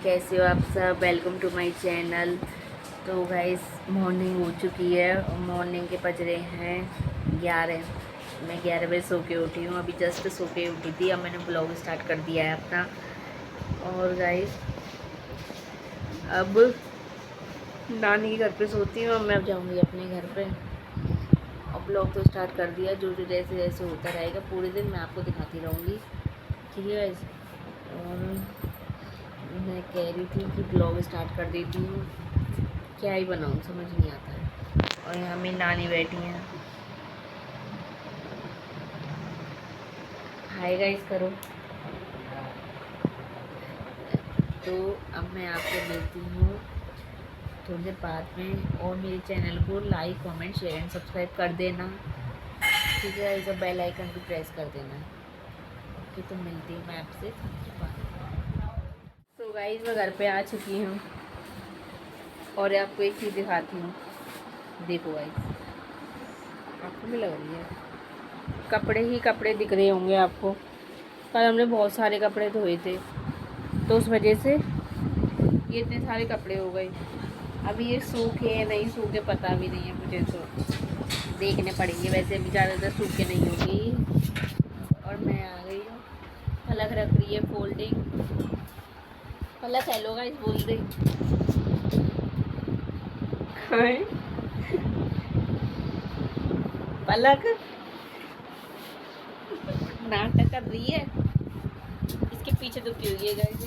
कैसे हो आप सब। Welcome to my channel. तो गाइस मॉर्निंग हो चुकी है और मॉर्निंग के बज रहे हैं 11। मैं 11 बजे सो के उठी हूँ, अभी जस्ट सो के उठी थी। अब मैंने ब्लॉग स्टार्ट कर दिया है अपना। और गाइस अब नानी के घर पे सोती हूँ, मैं अब जाऊँगी अपने घर पे। अब ब्लॉग तो स्टार्ट कर दिया, जो जो जैसे जैसे होता रहेगा पूरे दिन मैं आपको दिखाती रहूँगी, ठीक है गाइस। और मैं कह रही थी कि ब्लॉग स्टार्ट कर देती हूँ, क्या ही बनाऊँ समझ नहीं आता है। और यहाँ मेरी नानी बैठी हैं। हाय गाइस करो। तो अब मैं आपसे मिलती हूँ थोड़ी देर बाद में, और मेरे चैनल को like comment share and subscribe कर देना, ठीक है गाइस। और बेल आइकन भी प्रेस कर देना। ओके, तो मिलती हूँ मैं आपसे। तो गाइस मैं घर पे आ चुकी हूँ और आपको एक चीज़ दिखाती हूँ। देखो गाइस, आपको भी लग रही है कपड़े ही कपड़े दिख रहे होंगे आपको। कल हमने बहुत सारे कपड़े धोए थे, तो उस वजह से ये इतने सारे कपड़े हो गए। अभी ये सूखे या नहीं सूखे पता भी नहीं है मुझे, तो देखने पड़ेंगे। वैसे अभी ज़्यादातर सूखे नहीं होंगे। और मैं आ गई हूँ, पलक रख रही है फोल्डिंग। पलक हेलो गाइस बोल दे। पलक नाटक कर रही है, इसके पीछे तो क्यों हुई है गाइस।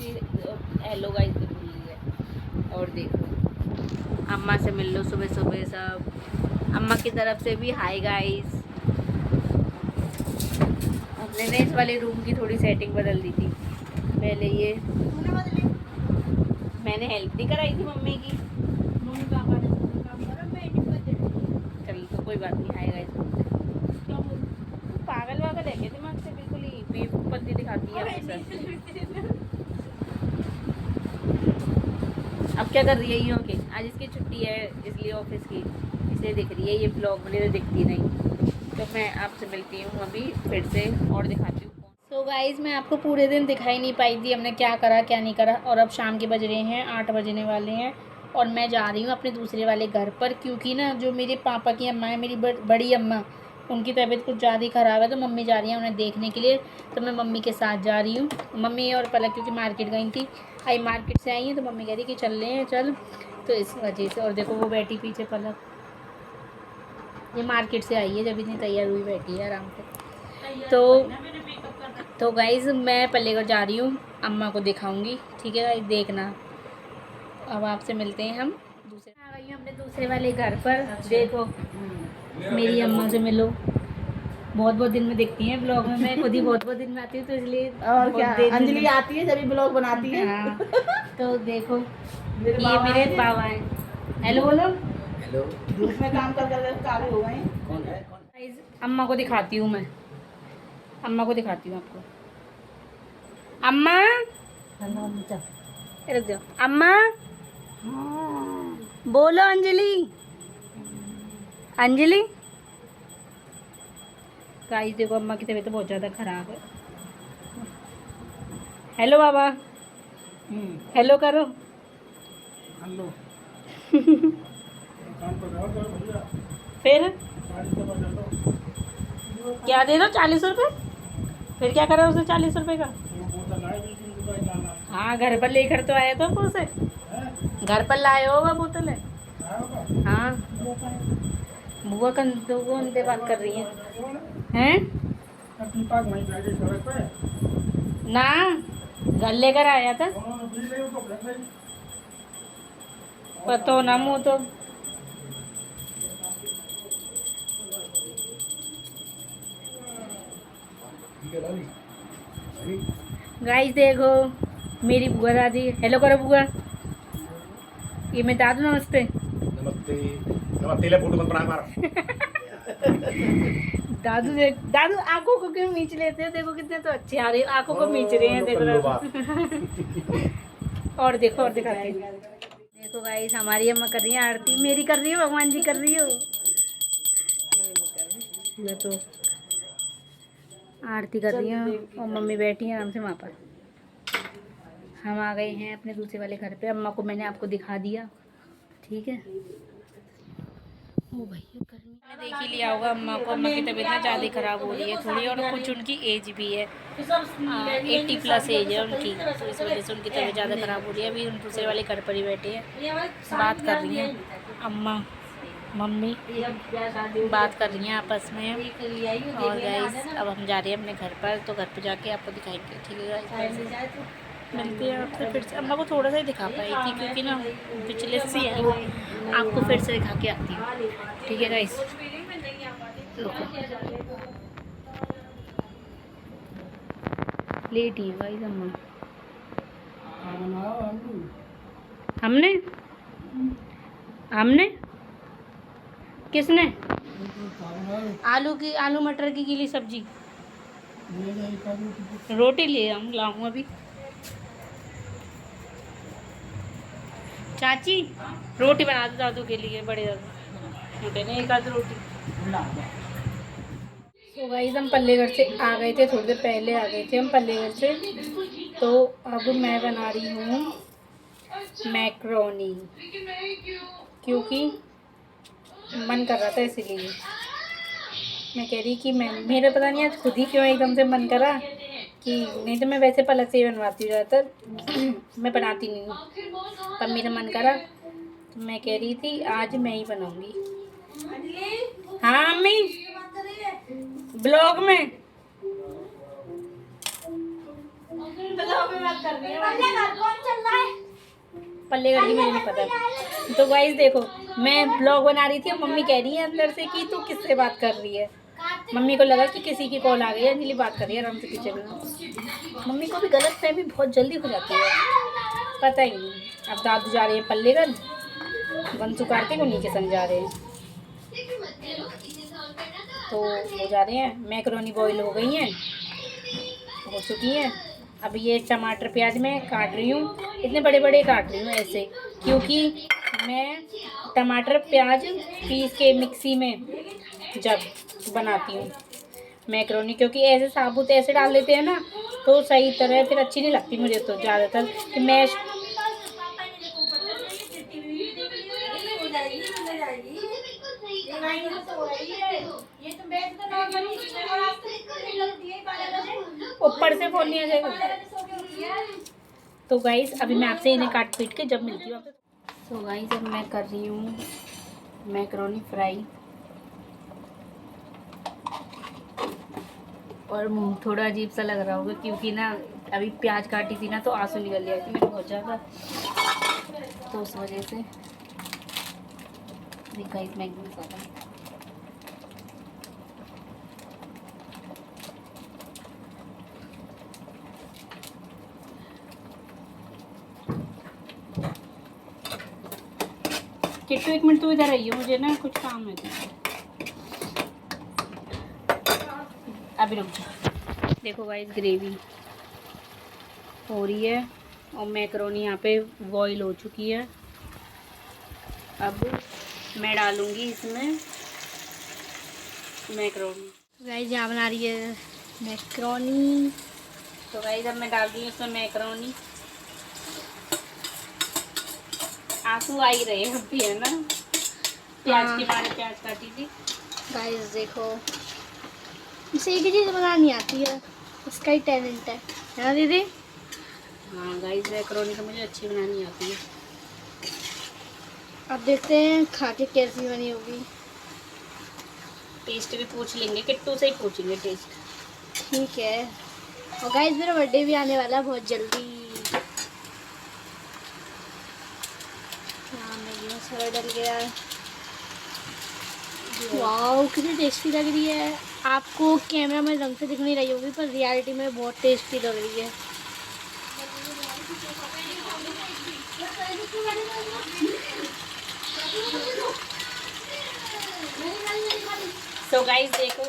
हेलो गाइस तो भूल रही है। और देखो अम्मा से मिल लो सुबह सुबह सब। अम्मा की तरफ से भी हाय गाइस। हमने ने इस वाले रूम की थोड़ी सेटिंग बदल दी थी। पहले ये मैंने हेल्प नहीं कराई थी मम्मी की। मम्मी पापा ने काम करा, मैं चल तो कोई बात नहीं। हाय गाइस पागल वागल है क्या दिमाग से, बिल्कुल ही बेवकूफ़ी दिखाती है हमेशा। अब क्या कर रही है ये के, आज इसकी छुट्टी है इसलिए ऑफिस की, इसलिए दिख रही है। ये ब्लॉग में तो दिखती नहीं। तो मैं आपसे मिलती हूँ अभी फिर से और दिखाती हूँ। तो गाइज़ मैं आपको पूरे दिन दिखाई नहीं पाई थी हमने क्या करा क्या नहीं करा। और अब शाम के बज रहे हैं 8 बजने वाले हैं और मैं जा रही हूँ अपने दूसरे वाले घर पर, क्योंकि ना जो मेरे पापा की अम्मा है, मेरी बड़ी अम्मा, उनकी तबीयत कुछ ज़्यादा ही ख़राब है। तो मम्मी जा रही है उन्हें देखने के लिए, तो मैं मम्मी के साथ जा रही हूँ। मम्मी और पलक क्योंकि मार्केट गई थी, आई मार्केट से आई हैं, तो मम्मी कह रही कि चल रहे हैं चल, तो इस वजह से। और देखो वो बैठी पीछे पलक, ये मार्केट से आई है, जब इतनी तैयार हुई बैठी है आराम से। तो गाइज़ मैं पल्लेगढ़ जा रही हूँ, अम्मा को दिखाऊंगी, ठीक है गाइज़ देखना। अब आपसे मिलते हैं हम दूसरे। आ गई हूँ अपने दूसरे वाले घर पर। देखो मेरी अम्मा से मिलो, बहुत बहुत दिन में दिखती हैं ब्लॉग में। मैं खुद ही बहुत बहुत दिन में आती हूँ, तो इसलिए और बहुत क्या दिन अंजलि आती है जब ब्लॉग बनाती है। हाँ तो देखो मेरे ये बाबा मेरे हैं। बाबा हैं। हेलो बोलो। हेलो। धूप में काम कर कर काले हो गए। कौन है? गाइज़ अम्मा को दिखाती हूँ मैं, अम्मा को दिखाती हूँ आपको। अम्मा रुक जाओ। अम्मा बोलो। अंजलि अंजलि। गाइस देखो अम्मा की तबीयत बहुत ज़्यादा ख़राब है। हेलो बाबा, हेलो करो। हेलो। फिर क्या दे दो 40 रुपये। फिर क्या करा उसने 40 रुपये का? हाँ घर पर लेकर तो आया था उसे, घर पर लाए होगा बोतल है। हाँ बुआ कौन से बात कर रही हैं? ना घर लेकर आया था, पता ना मुँह तो। गाइस देखो मेरी बुआ दादी। हेलो करो बुआ। ये मैं दादू नमस्ते। नमस्ते। नमस्ते ले फोटो मत बना मार। दादू दादू आंखों को क्यों मीच लेते हैं? देखो कितने तो अच्छे आ रहे हैं, आंखों को मीच रहे हैं। देखो और देखो और दिखाती हूँ। देखो गाइस हमारी अम्मा कर रही है आरती, मेरी कर रही है भगवान जी कर रही हो। मैं तो आरती कर रही हूँ और मम्मी बैठी है आराम से वहाँ पर। हम आ गए हैं अपने दूसरे वाले घर पे। अम्मा को मैंने आपको दिखा दिया, ठीक है। ओ भैया गर्मी में देख ही लिया होगा अम्मा को। अम्मा की तबीयत ना ज़्यादा ख़राब हो रही है थोड़ी, और कुछ उनकी एज भी है, 80+ एज है उनकी, तो इस वजह से उनकी तबीयत ज़्यादा ख़राब हो रही है। अभी हम दूसरे वाले घर पर ही बैठे हैं, बात कर रही हैं अम्मा मम्मी, बात कर रही हैं आपस में। और गाइस अब हम जा रहे हैं अपने घर पर, तो घर पर जाके आपको दिखाएंगे, ठीक है गाइस। मिलती है आपसे फिर से। अम्मा को थोड़ा सा ही दिखा पाई थी क्योंकि ना पिछले से आई वो, आपको फिर से दिखा के आती हूँ, ठीक है गाइस। लेट ही है गाइस अम्मा। हमने हमने किसने? आलू मटर की गीली सब्जी, रोटी ले लाऊं अभी। चाची रोटी बना दो दादू के लिए, बड़े दादू छोटे ने एक आध रोटी। तो गाइस हम पल्लेगढ़ से आ गए थे, थोड़ी देर पहले आ गए थे हम पल्लेगढ़ से। तो अब मैं बना रही हूँ मैक्रोनी, क्योंकि मन कर रहा था, इसीलिए मैं कह रही कि मेरा पता नहीं आज खुद ही क्यों एकदम से मन करा कि, नहीं तो मैं वैसे पलक से ही बनवाती हूँ ज़्यादातर, मैं बनाती नहीं हूँ, पर मेरा मन करा तो मैं कह रही थी आज मैं ही बनाऊंगी। हाँ अम्मी, ब्लॉग में बात कर रही है, पल्लेगढ़ की मुझे नहीं पता। तो गाइस देखो मैं ब्लॉग बना रही थी और मम्मी कह रही है अंदर से कि तू किससे बात कर रही है। मम्मी को लगा कि किसी की कॉल आ गई है, अंजलि बात कर रही है आराम से किचन में। मम्मी को भी गलत फहमी बहुत जल्दी हो जाती है, पता ही नहीं। अब दादू जा रहे हैं पल्लेगढ़, बंसू कार्तिक को नीचे समझा रहे हैं, तो वो जा रहे हैं। मैक्रोनी बॉईल हो गई हैं, हो चुकी हैं। अब ये टमाटर प्याज मैं काट रही हूँ, इतने बड़े बड़े काट रही हूँ ऐसे, क्योंकि मैं टमाटर प्याज पीस के मिक्सी में जब बनाती हूँ मैक्रोनी, क्योंकि ऐसे साबुत ऐसे डाल देते हैं ना तो सही तरह फिर अच्छी नहीं लगती मुझे तो ज़्यादातर कि मैश। ऊपर से फोन नहीं आ जाएगा। तो गाइस अभी मैं आपसे इन्हें काट पीट के जब मिलती हूँ आपसे। तो गाइस अब मैं कर रही हूँ मैक्रोनी फ्राई, और मुँह थोड़ा अजीब सा लग रहा होगा क्योंकि ना अभी प्याज काटी थी ना तो आंसू निकल गया थी मेरे बहुत ज़्यादा, तो उस वजह से। गाइस मैगी मसाला, किट्टू एक मिनट तो इधर आइए, मुझे ना कुछ काम है। अभी रुक जाओ। देखो गाइस ग्रेवी हो रही है और मैक्रोनी यहाँ पे बॉईल हो चुकी है। अब मैं डालूंगी इसमें मैक्रोनी। गाइस यहाँ बना रही है मैक्रोनी, तो गाइस अब मैं डाल दी इसमें मैक्रोनी। आंसू आ ही रहे हैं भी है ना, प्याज के बारे प्याज काटी थी। गाइस देखो इसे एक चीज़ बनानी आती है, उसका ही टैलेंट है ना दीदी। हाँ गाइस मैक्रोनी तो मुझे अच्छी बनानी आती है। अब देखते हैं खा के कैसी बनी होगी। टेस्ट भी पूछ लेंगे, किट्टू से ही पूछेंगे टेस्ट। ठीक है। और गाइस मेरा बर्थडे भी आने वाला है बहुत जल्दी। मैगी मसाला डल गया है। वाओ कितनी टेस्टी लग रही है। आपको कैमरा में रंग से दिख नहीं रही होगी पर रियलिटी में बहुत टेस्टी लग रही है। तो गाइस देखो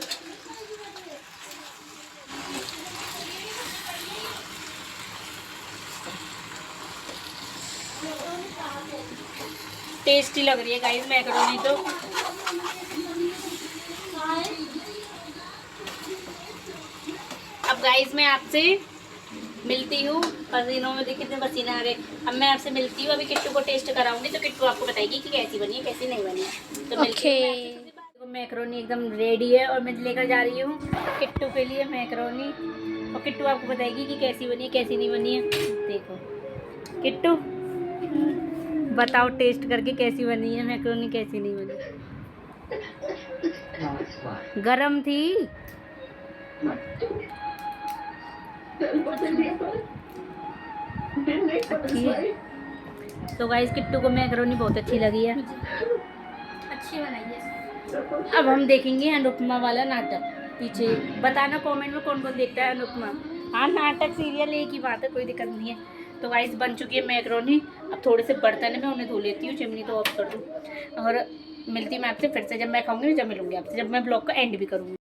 टेस्टी लग रही है गाइस मैक्रोनी तो। अब गाइस मैं आपसे मिलती हूँ। पसीनों में देखिए कितने पसीने आ गए। अब मैं आपसे मिलती हूँ, अभी किट्टू को टेस्ट कराऊंगी तो किट्टू आपको बताएगी कि कैसी बनी है कैसी नहीं बनी है। तो मिलती हूँ मैं आपसे थोड़ी देर बाद। देखो मैक्रोनी एकदम रेडी है और मैं लेकर जा रही हूँ किट्टू के लिए मैक्रोनी, और किट्टू आपको बताएगी कि कैसी बनी है कैसी नहीं बनी है। देखो किट्टू बताओ टेस्ट करके कैसी बनी है मैक्रोनी कैसी नहीं बनी। गरम थी। अच्छी है। तो गाइस किट्टू को मैक्रोनी बहुत अच्छी लगी है। अच्छी बनाई है। अब हम देखेंगे अनुपमा वाला नाटक। पीछे बताना कमेंट में कौन कौन देखता है अनुपमा। हाँ नाटक सीरियल एक ही बात है, कोई दिक्कत नहीं है। तो गाइस बन चुकी है मैक्रोनी। अब थोड़े से बर्तन है मैं उन्हें धो लेती हूँ, चिमनी तो ऑफ कर दूँ। और मिलती मैं आपसे फिर से जब मैं खाऊंगी, जब मिलूंगी आपसे, जब मैं ब्लॉग का एंड भी करूँगी।